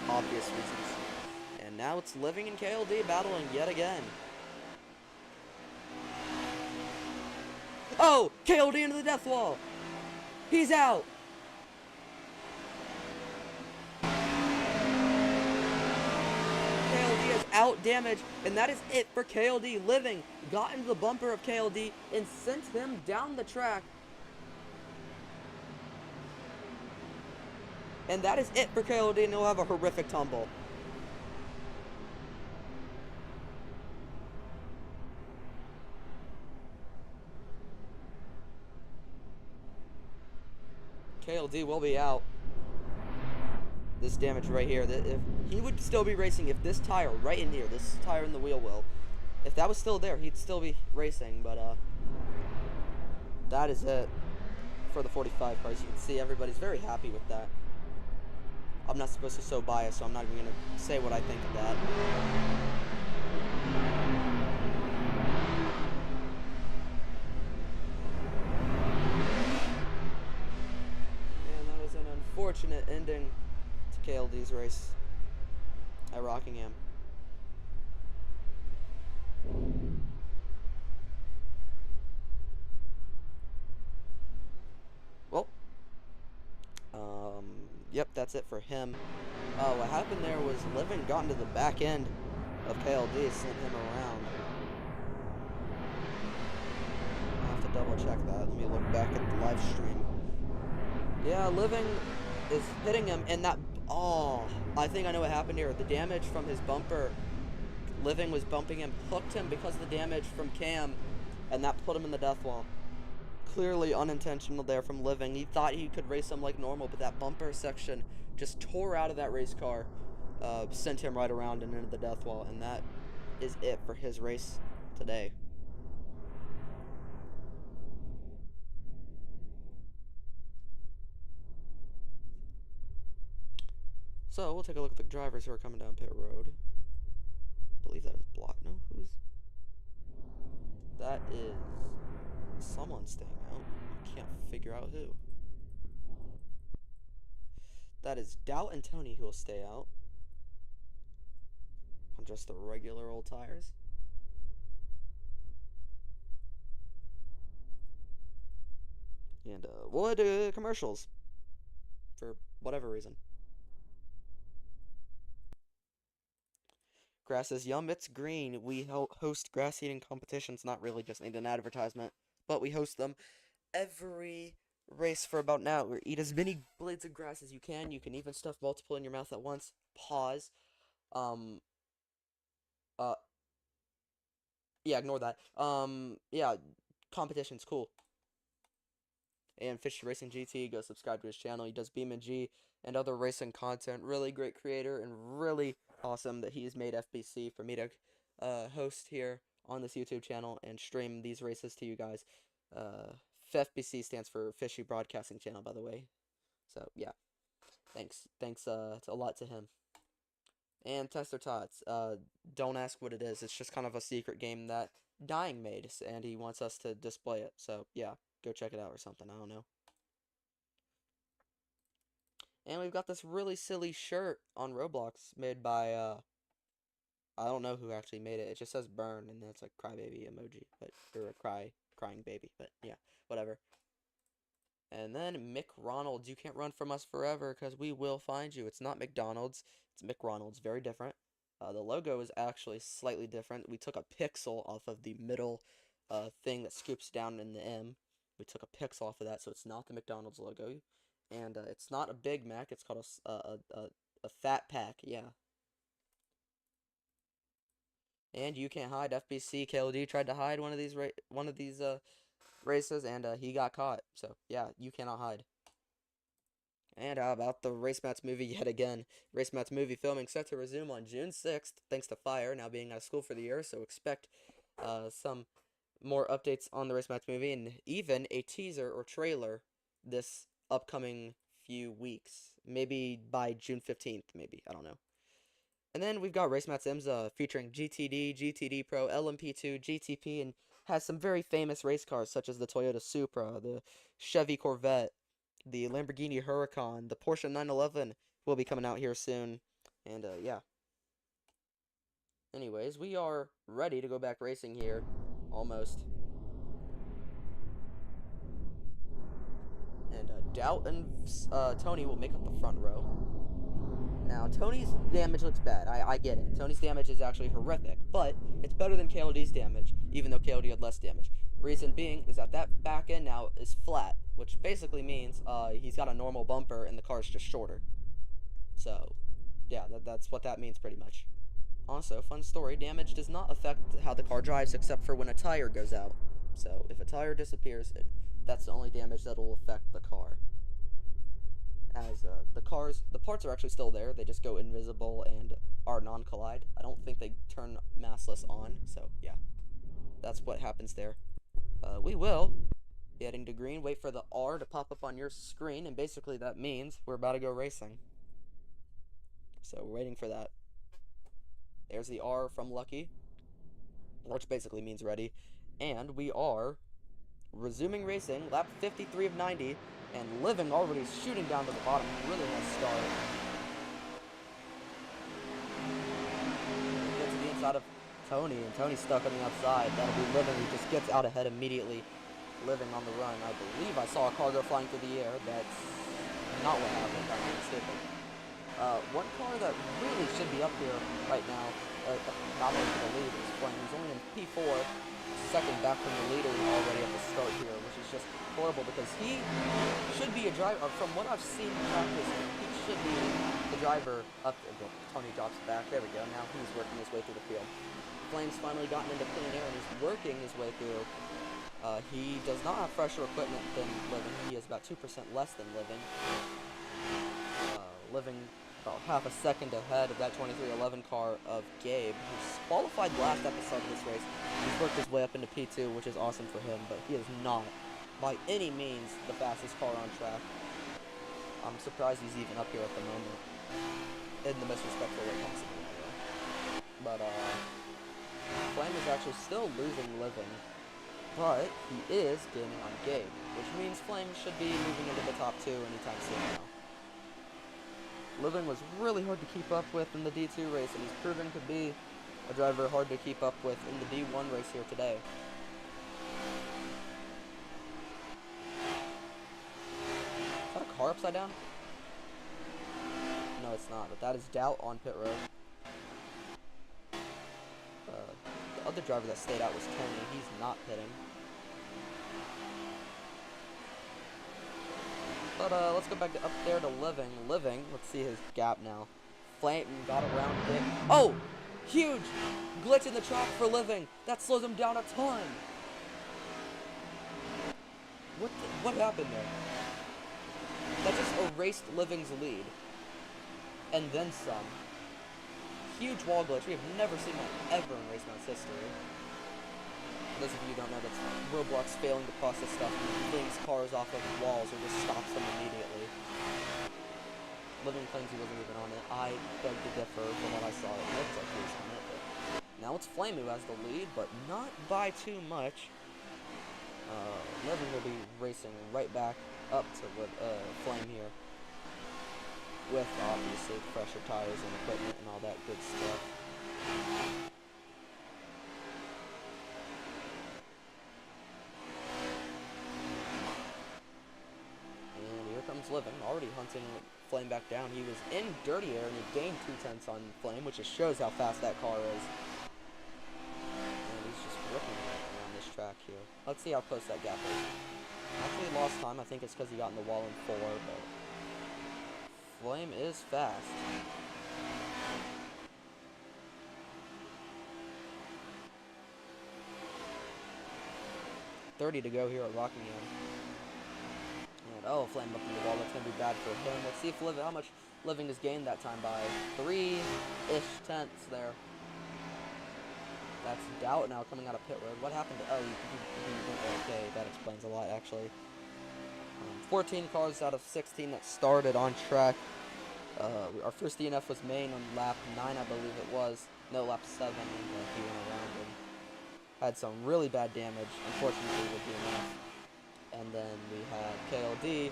obvious reasons. And now it's Living and KLD battling yet again. Oh! KLD into the death wall! He's out! KLD is out damage, and that is it for KLD. Living got into the bumper of KLD and sent him down the track. And that is it for KLD, and he'll have a horrific tumble. KLD will be out. This damage right here, if he would still be racing if this tire right in here, this tire in the wheel well, if that was still there, he'd still be racing, but that is it for the 45 cars. You can see everybody's very happy with that. I'm not supposed to so biased, so I'm not even going to say what I think of that. And that was an unfortunate ending to KLD's race at Rockingham. Well, yep, that's it for him. What happened there was Living got into the back end of KLD, sent him around. I'll have to double check that. Let me look back at the live stream. Yeah, Living is hitting him, and that, oh, I think I know what happened here. The damage from his bumper, Living was bumping him, hooked him because of the damage from Cam, and that put him in the death wall. Clearly unintentional there from Living. He thought he could race him like normal, but that bumper section just tore out of that race car, sent him right around and into the death wall, and that is it for his race today. So we'll take a look at the drivers who are coming down pit road. I believe that is Block. No, who's? That is someone staying out. I can't figure out who. That is Doubt and Tony who will stay out on just the regular old tires. And we'll head to commercials for whatever reason. Grass is yum, it's green. We host grass eating competitions, not really just need an advertisement, but we host them every race for about an hour. Eat as many blades of grass as you can. You can even stuff multiple in your mouth at once. Pause. Yeah, ignore that. Yeah, competition's cool. And FishyRacingGT, go subscribe to his channel. He does BeamNG and other racing content. Really great creator, and really awesome that he's made FBC for me to host here on this YouTube channel and stream these races to you guys. FBC stands for Fishy Broadcasting Channel, by the way. So yeah, thanks a lot to him. And Tester Tots, don't ask what it is. It's just kind of a secret game that Dying made, and he wants us to display it. So yeah, go check it out or something. I don't know. And we've got this really silly shirt on Roblox made by I don't know who actually made it. It just says burn, and then it's like crybaby emoji, but or a crying baby. But yeah, whatever. And then McRonald's. You can't run from us forever because we will find you. It's not McDonald's. It's McRonald's. Very different. The logo is actually slightly different. We took a pixel off of the middle thing that scoops down in the M. We took a pixel off of that, so it's not the McDonald's logo. And it's not a Big Mac. It's called a Fat Pack. Yeah. And you can't hide. FBC KLD tried to hide one of these races, and he got caught. So yeah, you cannot hide. And how about the Racemats movie yet again? Racemats movie filming set to resume on June 6th, thanks to Fire now being out of school for the year. So expect some more updates on the Racemats movie, and even a teaser or trailer this upcoming few weeks. Maybe by June 15th, maybe. I don't know. And then we've got Racemats IMSA featuring GTD, GTD Pro, LMP2, GTP, and has some very famous race cars such as the Toyota Supra, the Chevy Corvette, the Lamborghini Huracan, the Porsche 911 will be coming out here soon. And yeah. Anyways, we are ready to go back racing here. Almost. And Doubt and Tony will make up the front row. Now, Tony's damage looks bad. I get it. Tony's damage is actually horrific, but it's better than KLD's damage, even though KLD had less damage. Reason being is that back end now is flat, which basically means he's got a normal bumper and the car's just shorter. So, yeah, that's what that means pretty much. Also, fun story, damage does not affect how the car drives except for when a tire goes out. So, if a tire disappears, that's the only damage that will affect the car. As the parts are actually still there, they just go invisible and are non-collide. I don't think they turn massless on, so yeah. That's what happens there. We will, heading to green, wait for the R to pop up on your screen, and basically that means we're about to go racing. So we're waiting for that. There's the R from Lucky, which basically means ready. And we are resuming racing, lap 53 of 90, and Living already shooting down to the bottom. Really nice start. Gets to the inside of Tony, and Tony's stuck on the outside. That'll be Living, who just gets out ahead immediately. Living on the run. I believe I saw a car go flying through the air. That's not what happened. I'm mistaken. One car that really should be up here right now, not only for the lead, is Flame. He's only in P4, second back from the leader already at the start here, which is just horrible because he should be a driver. From what I've seen in practice, he should be the driver up. Tony drops back. There we go. Now he's working his way through the field. Flame's finally gotten into clean air and he's working his way through. He does not have fresher equipment than Living. He is about 2% less than Living. Living about half a second ahead of that 2311 car of Gabe, who's qualified last at the start of this race. He's worked his way up into P2, which is awesome for him, but he is not, by any means, the fastest car on track. I'm surprised he's even up here at the moment, in the most respectful way possible. But, Flame is actually still losing Living, but he is gaining on Gabe, which means Flame should be moving into the top 2 anytime soon now. Living was really hard to keep up with in the D2 race, and he's proven to be a driver hard to keep up with in the D1 race here today. Is that a car upside down? No, it's not, but that is Doubt on pit road. The other driver that stayed out was Tony. He's not pitting. But let's go back up there to Living. Living, let's see his gap now. Flame got around it. Oh! Huge glitch in the track for Living. That slows him down a ton. What happened there? That just erased Living's lead. And then some. Huge wall glitch. We have never seen that ever in Racemats history. For those of you who don't know, that's Roblox failing to process stuff and flings cars off of walls or just stops them immediately. Living claims he wasn't even on it. I beg to differ from what I saw. It looks like he was on it. But now it's Flame who has the lead, but not by too much. Living will be racing right back up to Flame here. With, obviously, fresher tires and equipment and all that good stuff. Living, already hunting Flame back down. He was in dirty air and he gained 2/10 on Flame, which just shows how fast that car is. And he's just ripping around this track here. Let's see how close that gap is. Actually lost time. I think it's because he got in the wall in 4, but Flame is fast. .30 to go here at Rockingham. Oh, Flame up in the wall. That's going to be bad for him. Let's see if how much Living has gained that time by 3-ish tenths there. That's Doubt now coming out of pit road. What happened to... Oh, he went okay. That explains a lot, actually. 14 cars out of 16 that started on track. Our first DNF was Maine on lap 9, I believe it was. No, lap 7, and he went around and had some really bad damage. Unfortunately, with DNF. And then we had KLD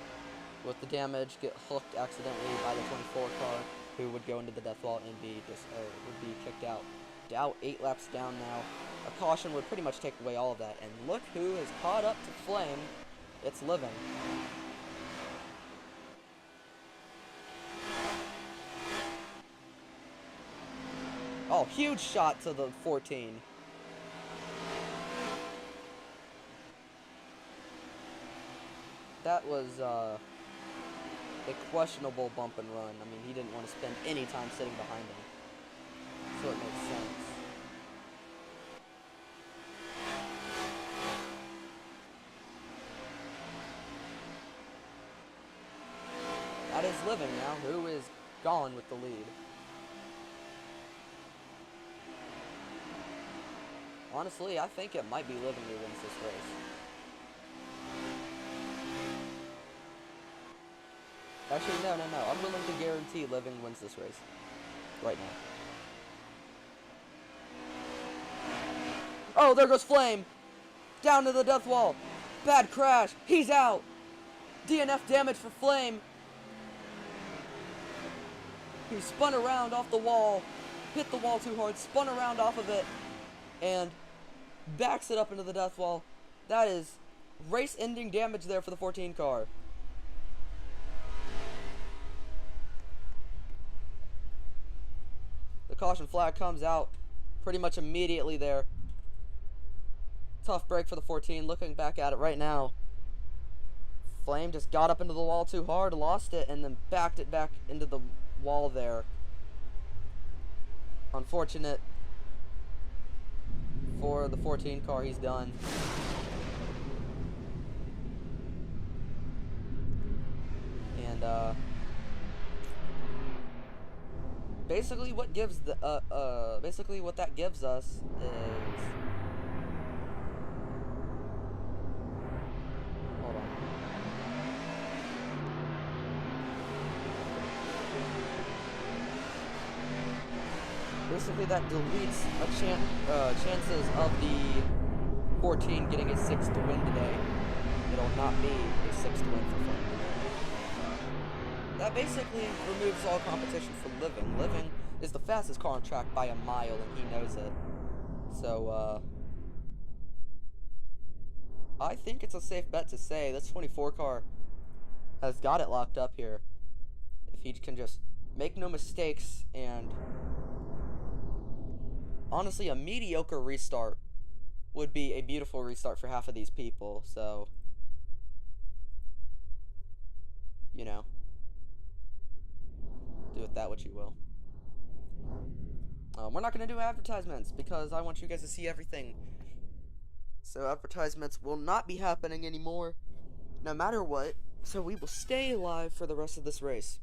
with the damage, get hooked accidentally by the 24 car, who would go into the death wall and would be kicked out. Doubt 8 laps down now. A caution would pretty much take away all of that. And look who is caught up to Flame. It's Living. Oh, huge shot to the 14. That was a questionable bump and run. I mean, he didn't want to spend any time sitting behind him. So it makes sense. That is Living now, who is gone with the lead. Honestly, I think it might be Living who wins this race. Actually, no. I'm willing to guarantee Living wins this race. Right now. Oh, there goes Flame! Down to the death wall! Bad crash! He's out! DNF damage for Flame! He spun around off the wall, hit the wall too hard, spun around off of it, and backs it up into the death wall. That is race-ending damage there for the 14 car. The caution flag comes out pretty much immediately there. Tough break for the 14. Looking back at it right now, Flame just got up into the wall too hard, lost it, and then backed it back into the wall there. Unfortunate for the 14 car, he's done. And basically what gives the basically what that gives us is, hold on. Basically that deletes a chances of the 14 getting a 6th win today. It'll not be a 6th win for Flame. That basically removes all competition for Living. Living is the fastest car on track by a mile, and he knows it. So, I think it's a safe bet to say this 24 car has got it locked up here. If he can just make no mistakes, and honestly, a mediocre restart would be a beautiful restart for half of these people, so, you know. Do with that what you will. We're not going to do advertisements because I want you guys to see everything. So advertisements will not be happening anymore, no matter what. So we will stay alive for the rest of this race.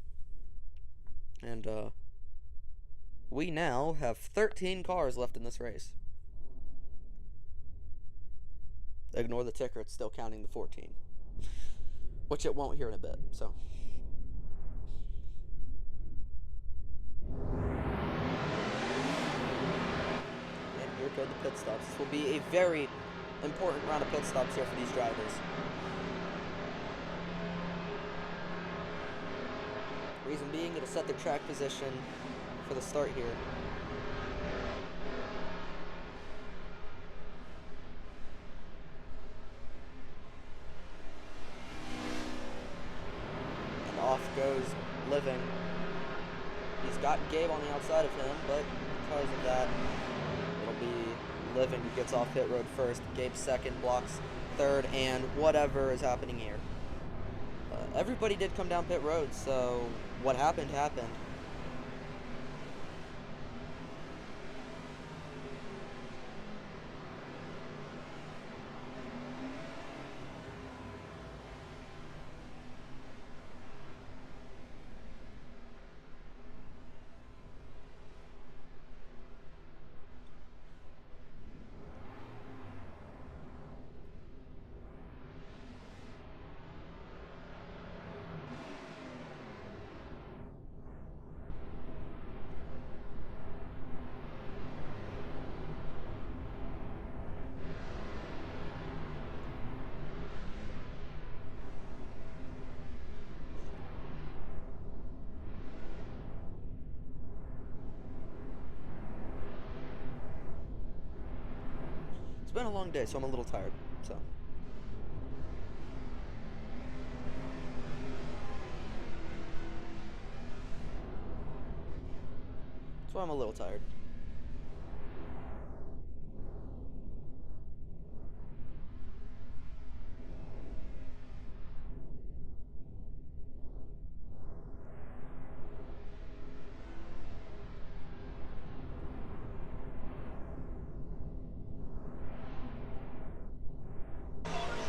And we now have 13 cars left in this race. Ignore the ticker, it's still counting the 14. Which it won't here in a bit, so. And here go the pit stops. This will be a very important round of pit stops here for these drivers. Reason being, it'll set their track position for the start here. And off goes Living. He's got Gabe on the outside of him, but because of that, it'll be Living who gets off pit road first. Gabe second, blocks third, and whatever is happening here. Everybody did come down pit road, so what happened, happened. It's been a long day, so I'm a little tired, so. That's why I'm a little tired.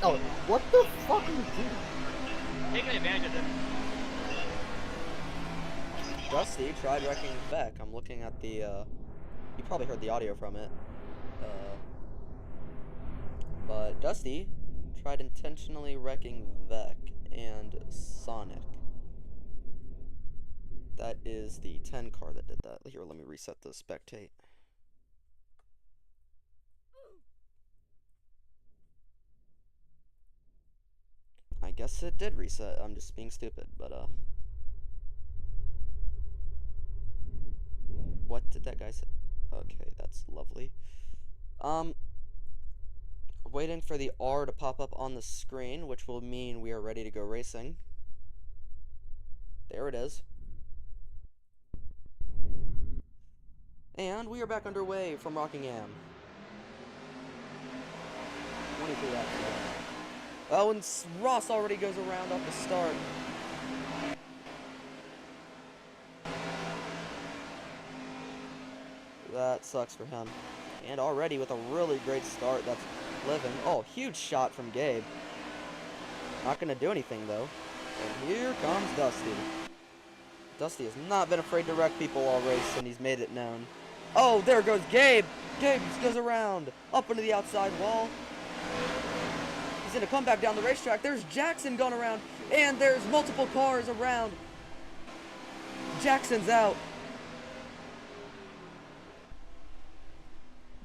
Oh, what the fuck are you doing? Taking advantage of this. Dusty tried wrecking Vec. I'm looking at the, you probably heard the audio from it. But Dusty tried intentionally wrecking Vec and Sonic. That is the 10 car that did that. Here, let me reset the spectate. I guess it did reset. I'm just being stupid, but, what did that guy say? Okay, that's lovely. Waiting for the R to pop up on the screen, which will mean we are ready to go racing. There it is. And we are back underway from Rockingham. 23 laps left. Oh, and Ross already goes around off the start. That sucks for him. And already with a really great start, that's Living. Oh, huge shot from Gabe. Not gonna do anything though. And here comes Dusty. Dusty has not been afraid to wreck people all race, and he's made it known. Oh, there goes Gabe. Gabe just goes around, up into the outside wall. He's gonna come back down the racetrack. There's Jackson going around, and there's multiple cars around. Jackson's out.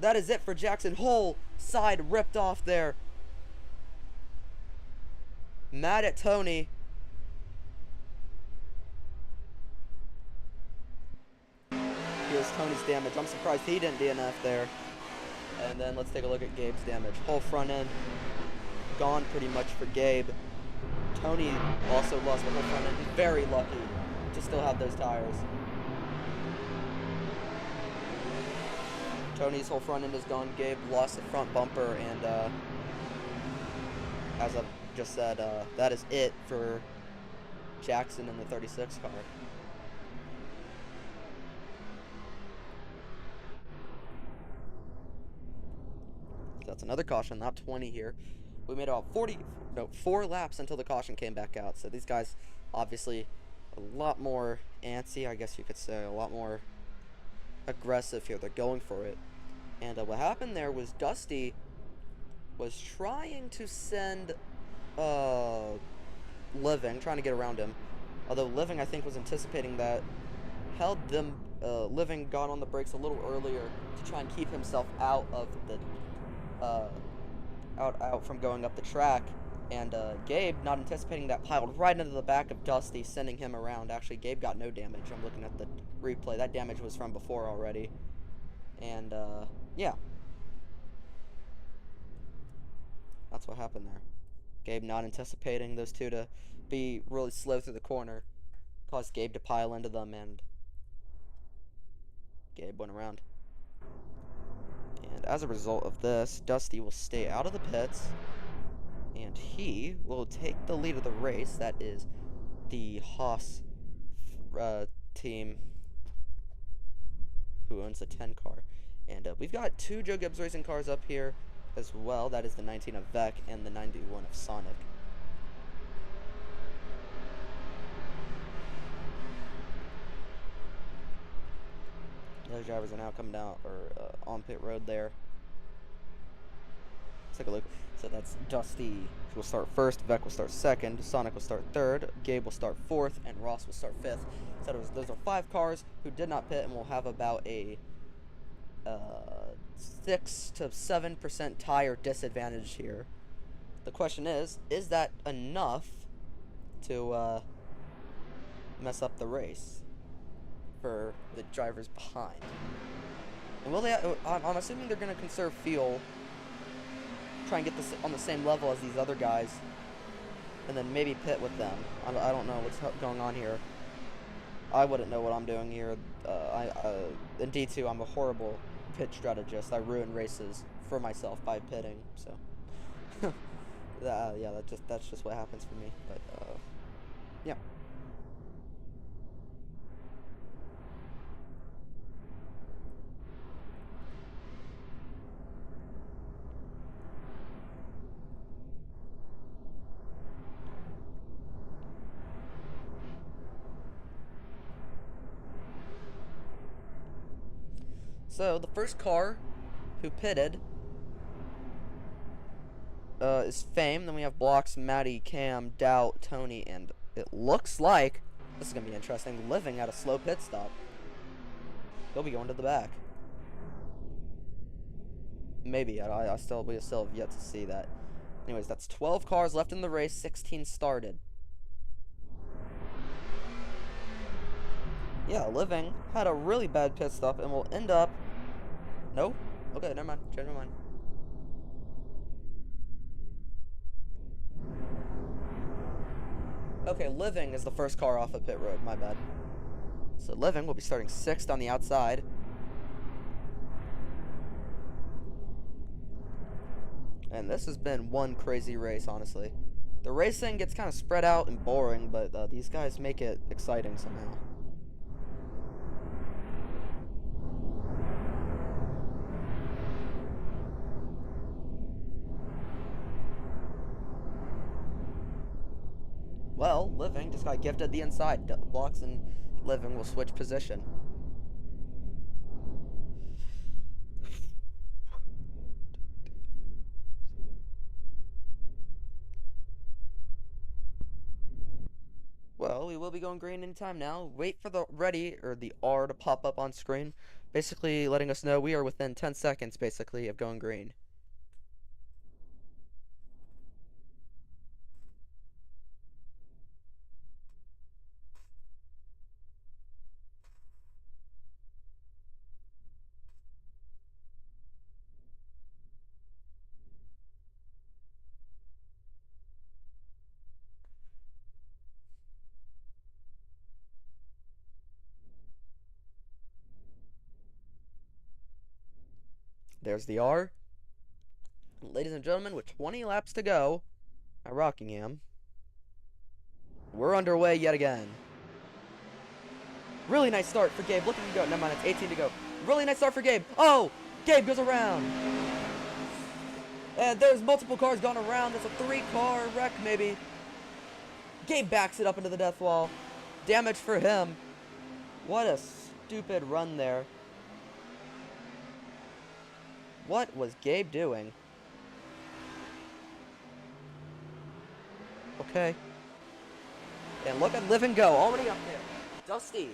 That is it for Jackson. Whole side ripped off there. Mad at Tony. Here's Tony's damage. I'm surprised he didn't DNF there. And then let's take a look at Gabe's damage. Whole front end gone pretty much for Gabe. Tony also lost the whole front end. He's very lucky to still have those tires. Tony's whole front end is gone. Gabe lost the front bumper, and as I just said, that is it for Jackson in the 36 car. That's another caution, not 20 here. We made about 4 laps until the caution came back out. So these guys, obviously, a lot more antsy, I guess you could say, a lot more aggressive here. They're going for it. And what happened there was Dusty was trying to send Living, trying to get around him. Although Living, I think, was anticipating that, held them. Living got on the brakes a little earlier to try and keep himself out of the out from going up the track, and Gabe, not anticipating that, piled right into the back of Dusty, sending him around. Actually, Gabe got no damage. I'm looking at the replay. That damage was from before already. And yeah, that's what happened there. Gabe, not anticipating those two to be really slow through the corner, caused Gabe to pile into them, and Gabe went around. And as a result of this, Dusty will stay out of the pits, and he will take the lead of the race. That is the Haas team, who owns the 10 car. And we've got 2 Joe Gibbs Racing cars up here as well. That is the 19 of Vec and the 91 of Sonic. Those drivers are now coming down, or on pit road there. Let's take a look. So that's Dusty will start first, Vec will start second, Sonic will start third, Gabe will start fourth, and Ross will start fifth. So those are 5 cars who did not pit, and will have about a 6 to 7% tire disadvantage here. The question is that enough to mess up the race for the drivers behind? And will they? I'm assuming they're going to conserve fuel try and get this on the same level as these other guys, and then maybe pit with them. I don't know what's going on here. I wouldn't know what I'm doing here. In D2, I'm a horrible pit strategist. I ruin races for myself by pitting. So, yeah, that's just what happens for me. But yeah. So the first car who pitted is Fame. Then we have Blocks, Maddie, Cam, Doubt, Tony, and it looks like this is gonna be interesting. Living at a slow pit stop. He'll be going to the back. Maybe we still have yet to see that. Anyways, that's 12 cars left in the race. 16 started. Yeah, Living had a really bad pit stop and will end up. No? Okay, never mind. Change my mind. Okay, Living is the first car off of pit road. My bad. So Living will be starting 6th on the outside. And this has been one crazy race, honestly. The racing gets kind of spread out and boring, but these guys make it exciting somehow. Well, Living just got gifted the inside. Blocks and Living will switch position. Well, we will be going green anytime now. Wait for the ready, or the R to pop up on screen. Basically letting us know we are within 10 seconds, basically, of going green. There's the R. Ladies and gentlemen, with 20 laps to go at Rockingham, we're underway yet again. Really nice start for Gabe. Look at him go. Never mind, it's 18 to go. Really nice start for Gabe. Oh! Gabe goes around. And there's multiple cars going around. There's a 3-car wreck, maybe. Gabe backs it up into the death wall. Damage for him. What a stupid run there. What was Gabe doing? Okay. And look at Living go, already up there. Dusty,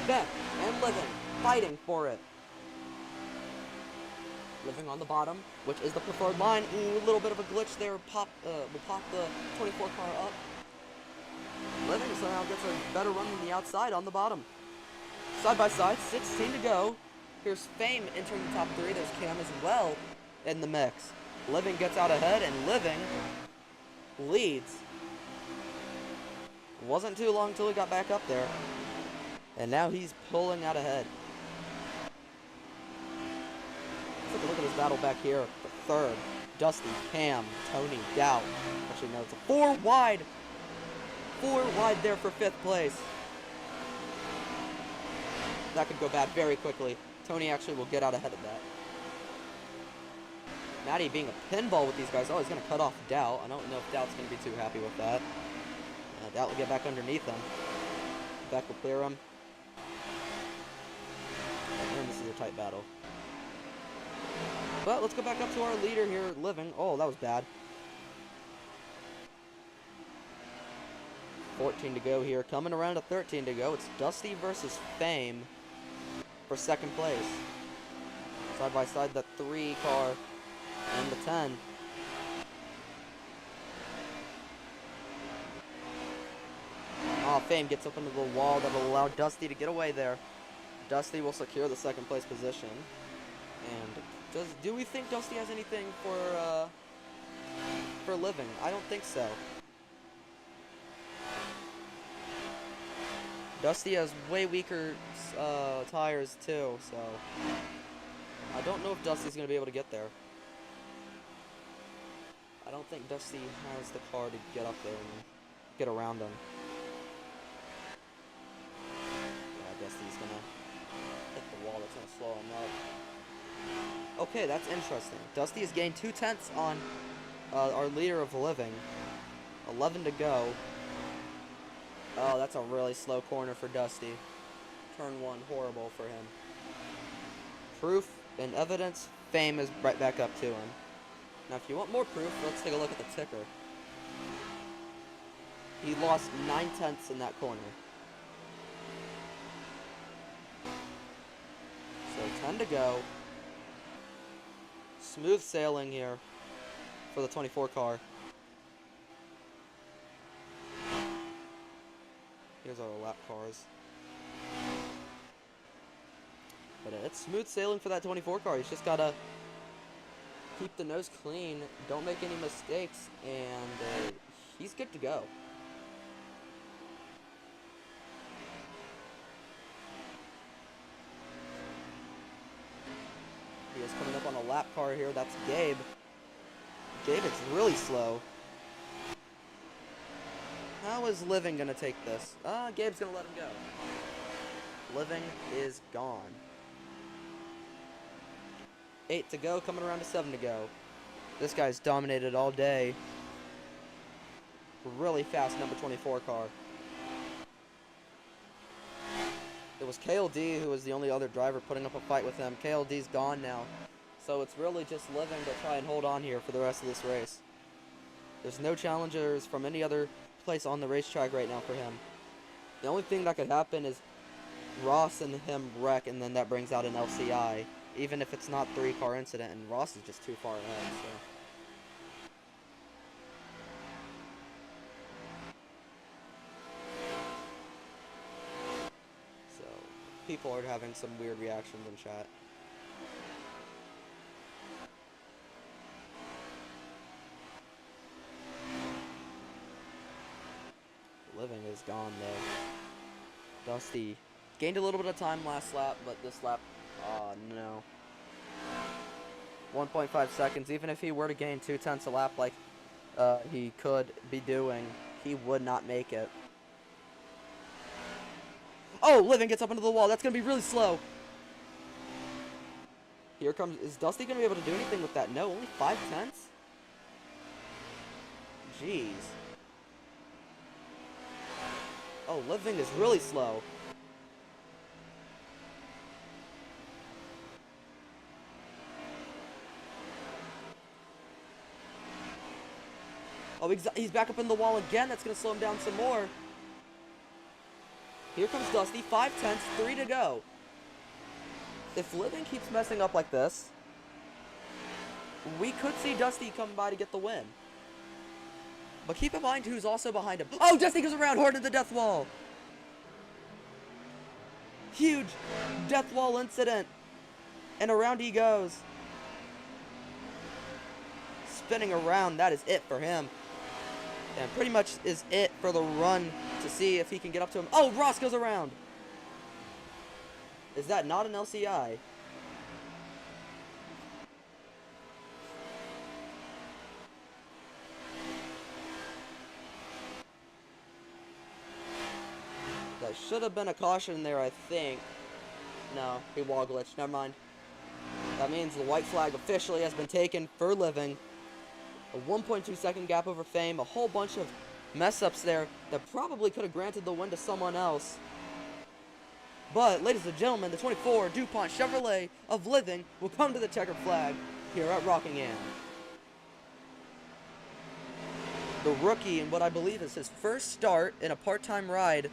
Beth, and Living fighting for it. Living on the bottom, which is the preferred line. Ooh, a little bit of a glitch there. Will pop the 24 car up. Living somehow gets a better run than the outside on the bottom. Side by side, 16 to go. Here's Fame entering the top 3. There's Cam as well in the mix. Living gets out ahead, and Living leads. Wasn't too long until he got back up there. And now he's pulling out ahead. Let's take a look at this battle back here. The 3rd. Dusty, Cam, Tony, Doubt. Actually, no, it's a 4 wide. 4 wide there for 5th place. That could go bad very quickly. Tony actually will get out ahead of that. Maddie being a pinball with these guys. Oh, he's going to cut off Doubt. I don't know if Doubt's going to be too happy with that. Doubt will get back underneath him. Beck will clear him. And this is a tight battle. But let's go back up to our leader here, Living. Oh, that was bad. 14 to go here. Coming around to 13 to go. It's Dusty versus Fame for 2nd place. Side by side, the 3 car and the 10. Oh, Fame gets up into the wall that will allow Dusty to get away there. Dusty will secure the 2nd place position. And do we think Dusty has anything for living? I don't think so. Dusty has way weaker tires too, so I don't know if Dusty's gonna be able to get there. I don't think Dusty has the car to get up there and get around him. Yeah, Dusty's gonna hit the wall. That's gonna slow him up. Okay, that's interesting. Dusty has gained 2/10 on our leader of living. 11 to go. Oh, that's a really slow corner for Dusty. Turn 1, horrible for him. Proof and evidence, fame is right back up to him. Now, if you want more proof, let's take a look at the ticker. He lost 9/10 in that corner. So 10 to go. Smooth sailing here for the 24 car. Here's our lap cars. But it's smooth sailing for that 24 car. He's just gotta keep the nose clean, don't make any mistakes, and he's good to go. He is coming up on a lap car here. That's Gabe. Gabe is really slow. How is Living gonna take this? Gabe's gonna let him go. Living is gone. 8 to go, coming around to 7 to go. This guy's dominated all day. Really fast number 24 car. It was KLD who was the only other driver putting up a fight with him. KLD's gone now. So it's really just Living to try and hold on here for the rest of this race. There's no challengers from any other place on the racetrack right now for him. The only thing that could happen is Ross and him wreck, and then that brings out an LCI. Even if it's not 3-car incident, and Ross is just too far ahead, so people are having some weird reactions in chat. Living is gone though. Dusty gained a little bit of time last lap, but this lap, no. 1.5 seconds. Even if he were to gain 2/10 a lap like he could be doing, he would not make it. Oh, Living gets up into the wall. That's going to be really slow. Here comes... Is Dusty going to be able to do anything with that? No, only 5/10? Jeez. Oh, Living is really slow. Oh, he's back up in the wall again. That's going to slow him down some more. Here comes Dusty. 5/10, 3 to go. If Living keeps messing up like this, we could see Dusty come by to get the win. But keep in mind who's also behind him. Oh, Dusty goes around, hard to the death wall. Huge death wall incident. And around he goes. Spinning around, that is it for him. And pretty much is it for the run to see if he can get up to him. Oh, Ross goes around. Is that not an LCI? That should have been a caution there, I think. No, he wall glitched. Never mind. That means the white flag officially has been taken for Living. A 1.2 second gap over Fame. A whole bunch of mess-ups there that probably could have granted the win to someone else. But, ladies and gentlemen, the 24 DuPont Chevrolet of Living will come to the checkered flag here at Rockingham. The rookie, in what I believe is his first start in a part-time ride,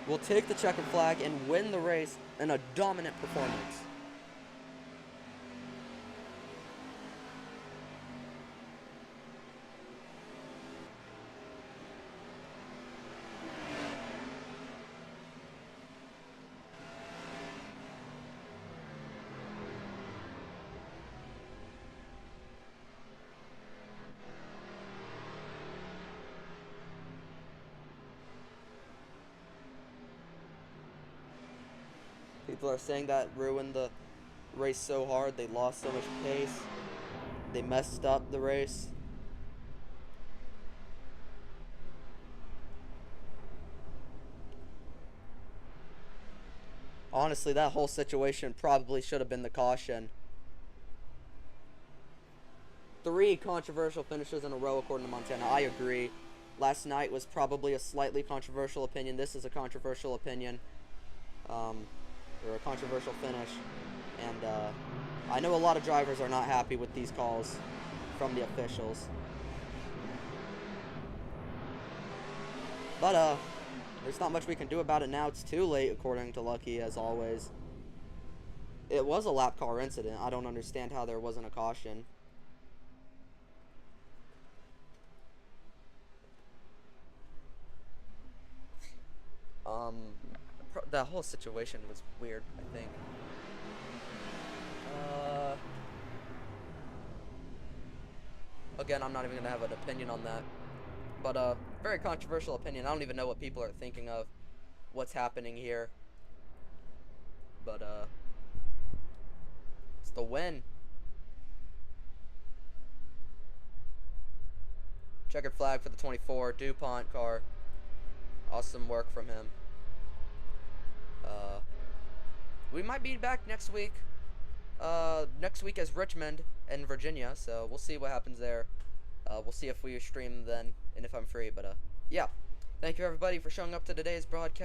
will take the checkered flag and win the race in a dominant performance. People are saying that ruined the race so hard. They lost so much pace. They messed up the race. Honestly, that whole situation probably should have been the caution. 3 controversial finishes in a row, according to Montana. I agree. Last night was probably a slightly controversial opinion. This is a controversial opinion. Or a controversial finish. And I know a lot of drivers are not happy with these calls from the officials. But, there's not much we can do about it now. It's too late, according to Lucky, as always. It was a lap car incident. I don't understand how there wasn't a caution. That whole situation was weird, I think. Again, I'm not even going to have an opinion on that. But, very controversial opinion. I don't even know what people are thinking of what's happening here. But, it's the win. Checkered flag for the 24 DuPont car. Awesome work from him. We might be back next week. Next week as Richmond and Virginia, so we'll see what happens there. We'll see if we stream then and if I'm free. But, yeah. Thank you, everybody, for showing up to today's broadcast.